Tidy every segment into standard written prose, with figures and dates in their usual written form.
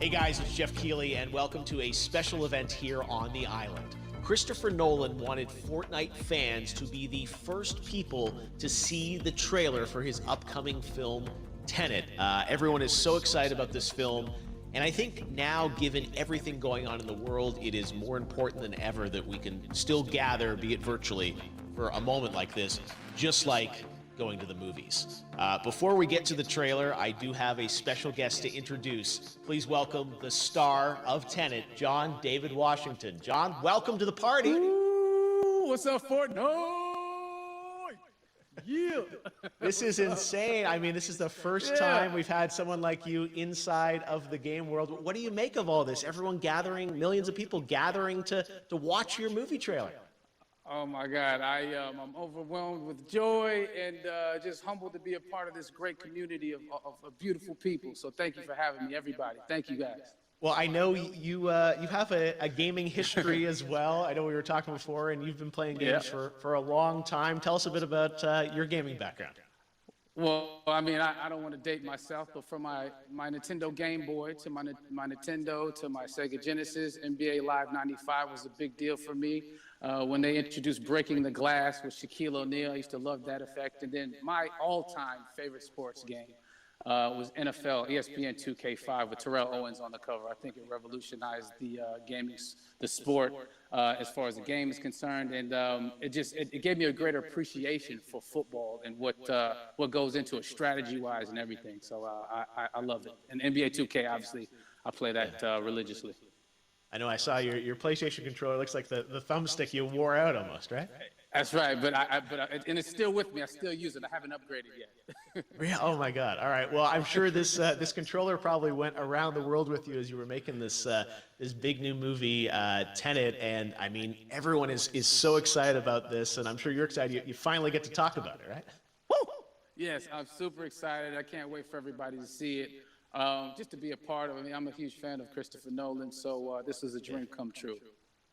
Hey guys, it's Jeff Keighley, and welcome to a special event here on the island. Christopher Nolan wanted Fortnite fans to be the first people to see the trailer for his upcoming film, Tenet. Everyone is so excited about this film, and I think now, given everything going on in the world, it is more important than ever that we can still gather, be it virtually, for a moment like this, just like going to the movies. Before we get to the trailer, I do have a special guest to introduce. Please welcome the star of Tenet, John David Washington. John, welcome to the party. Ooh, what's up, Fortnite? Yeah. This is insane. I mean, this is the first time we've had someone like you inside of the game world. What do you make of all this? Everyone gathering, millions of people gathering to watch your movie trailer. Oh my God, I'm overwhelmed with joy and just humbled to be a part of this great community of beautiful people. So thank you for having me, everybody. Thank you, guys. Well, I know you have a gaming history as well. I know we were talking before, and you've been playing games for a long time. Tell us a bit about your gaming background. Well, I mean, I don't want to date myself, but from my Nintendo Game Boy to my Nintendo to my Sega Genesis, NBA Live 95 was a big deal for me. When they introduced Breaking the Glass with Shaquille O'Neal, I used to love that effect. And then my all-time favorite sports game was NFL, ESPN 2K5 with Terrell Owens on the cover. I think it revolutionized the gaming, the sport as far as the game is concerned. And it gave me a greater appreciation for football and what goes into it strategy-wise and everything. So I love it. And NBA 2K, obviously, I play that religiously. I know I saw your PlayStation controller. Looks like the thumbstick you wore out almost, right? That's right, but and it's still with me. I still use it. I haven't upgraded yet. Yeah. Oh my God. All right. Well, I'm sure this controller probably went around the world with you as you were making this big new movie, Tenet. And I mean, everyone is so excited about this, and I'm sure you're excited. You finally get to talk about it, right? Woo! Yes, I'm super excited. I can't wait for everybody to see it. Just to be a part of it. I mean, I'm a huge fan of Christopher Nolan, so this is a dream come true.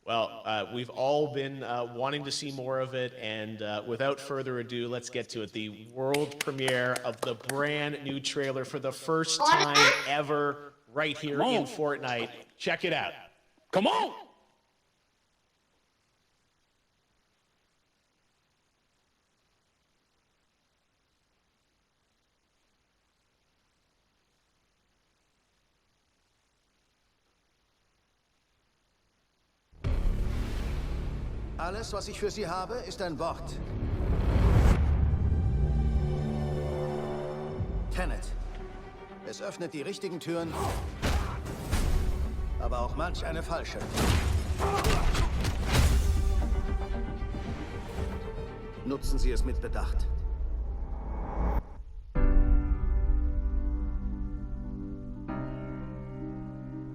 Well, we've all been wanting to see more of it, and without further ado, let's get to it. The world premiere of the brand new trailer for the first time ever right here in Fortnite. Check it out. Come on! Alles, was ich für Sie habe, ist ein Wort. Tenet. Es öffnet die richtigen Türen, aber auch manch eine falsche. Nutzen Sie es mit Bedacht.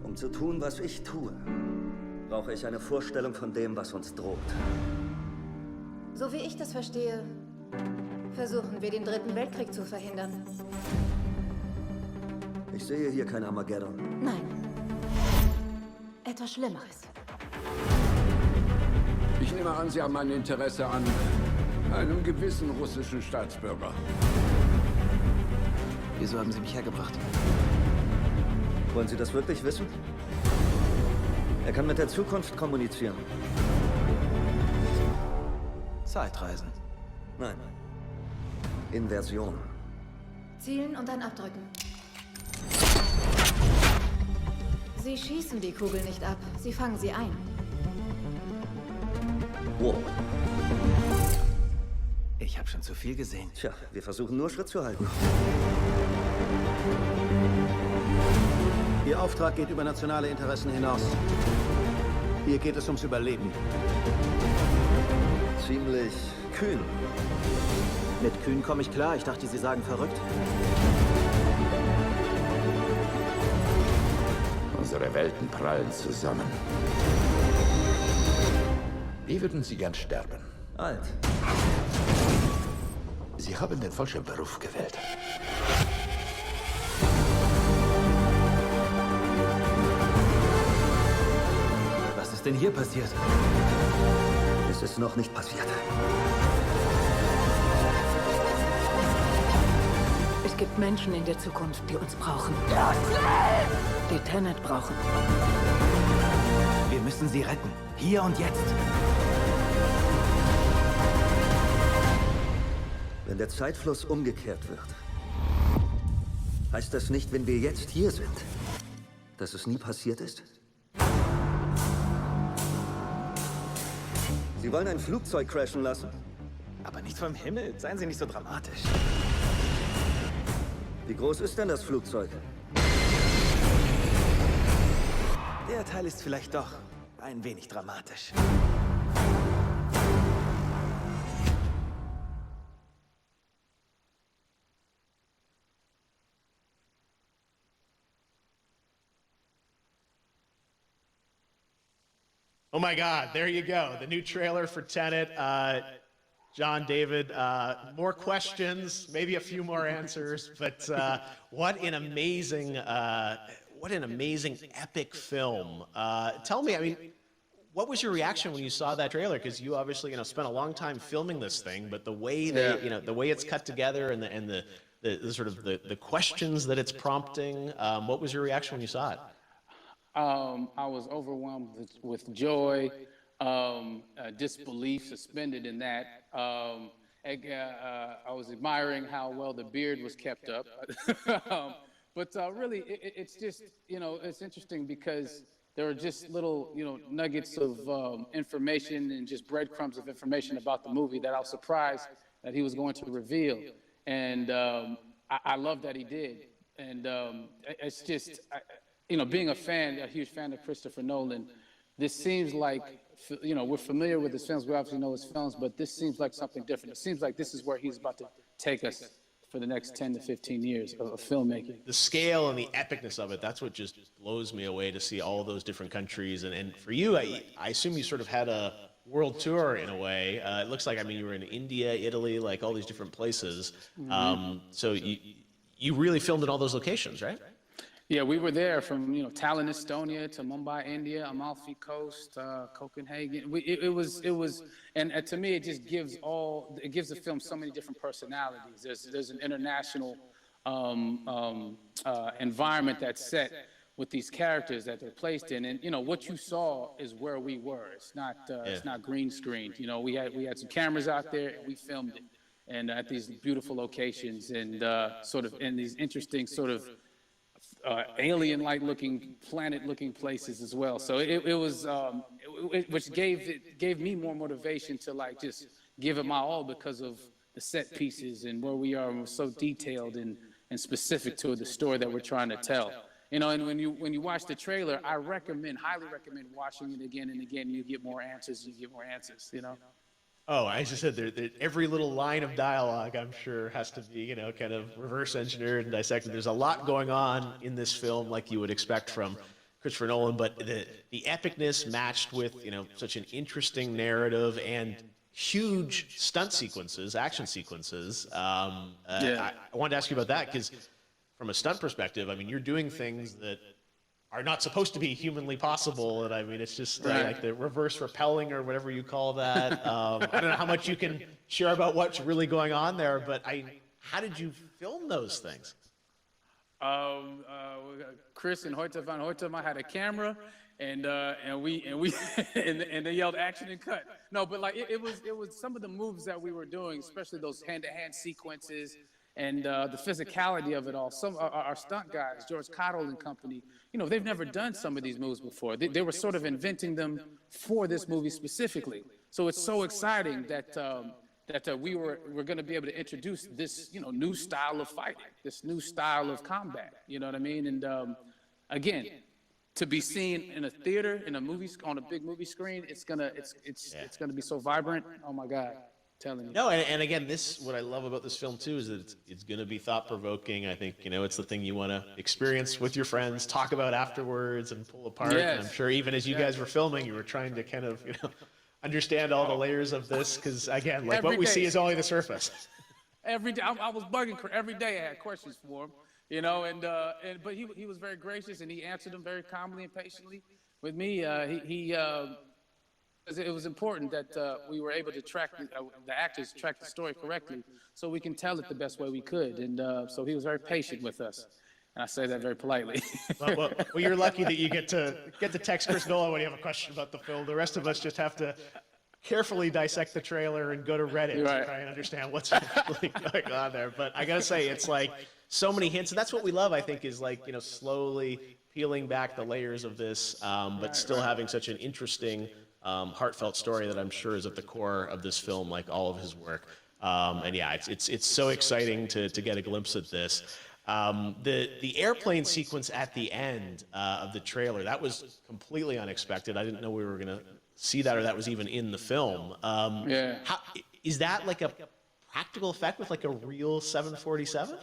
Um zu tun, was ich tue, brauche ich eine Vorstellung von dem, was uns droht. So wie ich das verstehe, versuchen wir, den Dritten Weltkrieg zu verhindern. Ich sehe hier kein Armageddon. Nein. Etwas Schlimmeres. Ich nehme an, Sie haben ein Interesse an einem gewissen russischen Staatsbürger. Wieso haben Sie mich hergebracht? Wollen Sie das wirklich wissen? Er kann mit der Zukunft kommunizieren. Zeitreisen. Nein. Inversion. Zielen und dann abdrücken. Sie schießen die Kugel nicht ab, sie fangen sie ein. Wow. Ich habe schon zu viel gesehen. Tja, wir versuchen nur Schritt zu halten. Ihr Auftrag geht über nationale Interessen hinaus. Hier geht es ums Überleben. Ziemlich kühn. Mit kühn komme ich klar. Ich dachte, Sie sagen verrückt. Unsere Welten prallen zusammen. Wie würden Sie gern sterben? Alt. Sie haben den falschen Beruf gewählt. Was ist denn hier passiert? Es ist noch nicht passiert. Es gibt Menschen in der Zukunft, die uns brauchen. Ja, schnell! die Tenet brauchen. Wir müssen sie retten. Hier und jetzt. Wenn der Zeitfluss umgekehrt wird, heißt das nicht, wenn wir jetzt hier sind, dass es nie passiert ist? Sie wollen ein Flugzeug crashen lassen? Aber nicht vom Himmel. Seien Sie nicht so dramatisch. Wie groß ist denn das Flugzeug? Der Teil ist vielleicht doch ein wenig dramatisch. Oh my God, there you go. The new trailer for Tenet. John, David, more questions, maybe a few more answers, but what an amazing epic film. Tell me, I mean, what was your reaction when you saw that trailer? Because you obviously, spent a long time filming this thing, but the way the way it's cut together and the sort of the questions that it's prompting, what was your reaction when you saw it? I was overwhelmed with joy, disbelief, suspended in that. I was admiring how well the beard was kept up. But really, it's just, it's interesting because there are just little, nuggets of information and just breadcrumbs of information about the movie that I was surprised that he was going to reveal. And I love that he did. And it's just... being a huge fan of Christopher Nolan, this seems like, we're familiar with his films, we obviously know his films, but this seems like something different. It seems like this is where he's about to take us for the next 10 to 15 years of filmmaking. The scale and the epicness of it, that's what just blows me away to see all those different countries. And for you, I assume you sort of had a world tour in a way. It looks like, you were in India, Italy, like all these different places. So you really filmed in all those locations, right? Yeah, we were there from Tallinn, Estonia, to Mumbai, India, Amalfi Coast, Copenhagen. It was, and to me, it just gives the film so many different personalities. There's an international environment that's set with these characters that they're placed in, and what you saw is where we were. It's not green screened. We had some cameras out there and we filmed it, and at these beautiful locations and sort of in these interesting sort of alien-like looking, planet-looking places as well. So it was, which gave me more motivation to just give it my all because of the set pieces and where we are, and we're so detailed and specific to the story that we're trying to tell. And when you watch the trailer, I highly recommend watching it again and again. You get more answers. Oh, as you said, every little line of dialogue, I'm sure, has to be, kind of reverse engineered and dissected. There's a lot going on in this film, like you would expect from Christopher Nolan, but the epicness matched with, such an interesting narrative and huge stunt sequences, action sequences. I wanted to ask you about that because from a stunt perspective, you're doing things that are not supposed to be humanly possible, and it's just like the reverse rappelling or whatever you call that. I don't know how much you can share about what's really going on there, but how did you film those things? Chris and Hoyte van Hoytema had a camera, and they yelled action and cut. No, but it was some of the moves that we were doing, especially those hand-to-hand sequences. And the physicality of it all. Some our stunt guys, George Cottle and company, they've never done some of these moves before. They were sort of inventing them for this movie specifically. So it's so exciting that we're going to be able to introduce this, new style of fighting, this new style of combat. You know what I mean? And again, to be seen in a theater, in a movie, on a big movie screen, it's gonna be so vibrant. Oh my God. Telling you. No, and again, what I love about this film too is that it's going to be thought-provoking. I think it's the thing you want to experience with your friends, talk about afterwards, and pull apart. Yes. And I'm sure even as you guys were filming, you were trying to kind of understand all the layers of this because again, what we see is only the surface. Every day, I was bugging. Every day, I had questions for him, but he was very gracious and he answered them very calmly and patiently. With me, it was important that we were able to track the actors the story correctly, so we can tell it the best way we could. And so he was very patient with us. And I say that very politely. Well, you're lucky that you get to text Chris Nolan when you have a question about the film. The rest of us just have to carefully dissect the trailer and go to Reddit to try and understand what's really going on there. But I gotta say, it's like so many hints, and that's what we love, I think, is like, slowly peeling back the layers of this, but still having such an interesting, heartfelt story that I'm sure is at the core of this film, like all of his work. And yeah, it's so exciting to get a glimpse at this. The airplane sequence at the end of the trailer, that was completely unexpected. I didn't know we were gonna see that, or that was even in the film. Yeah. Is that like a practical effect with like a real 747?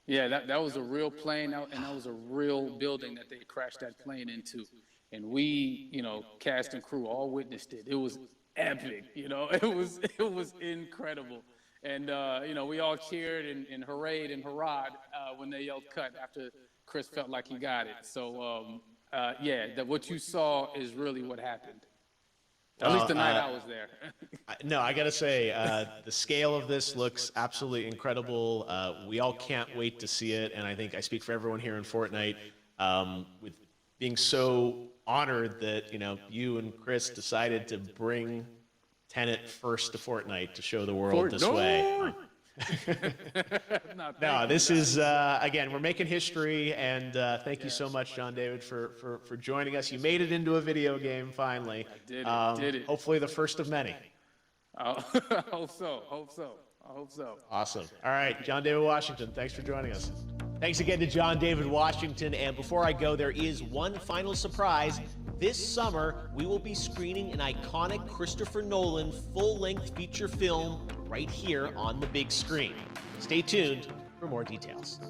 Yeah, that was a real plane, and that was a real building that they crashed that plane into. And we, cast and crew all witnessed it. It was epic, it was incredible. And, we all cheered and hoorayed and hurrahed when they yelled cut after Chris felt like he got it. So, what you saw is really what happened. At least the night I was there. No, I gotta say, the scale of this looks absolutely incredible. We all can't wait to see it, and I think I speak for everyone here in Fortnite with being so honored that you and Chris decided to bring Tenet first to Fortnite to show the world this way. No, this is again, we're making history, and thank you so much, John David, for joining us. You made it into a video game finally. I did it. Hopefully the first of many. I hope so. Awesome. All right, John David Washington, thanks for joining us. Thanks again to John David Washington. And before I go, there is one final surprise. This summer, we will be screening an iconic Christopher Nolan full-length feature film right here on the big screen. Stay tuned for more details.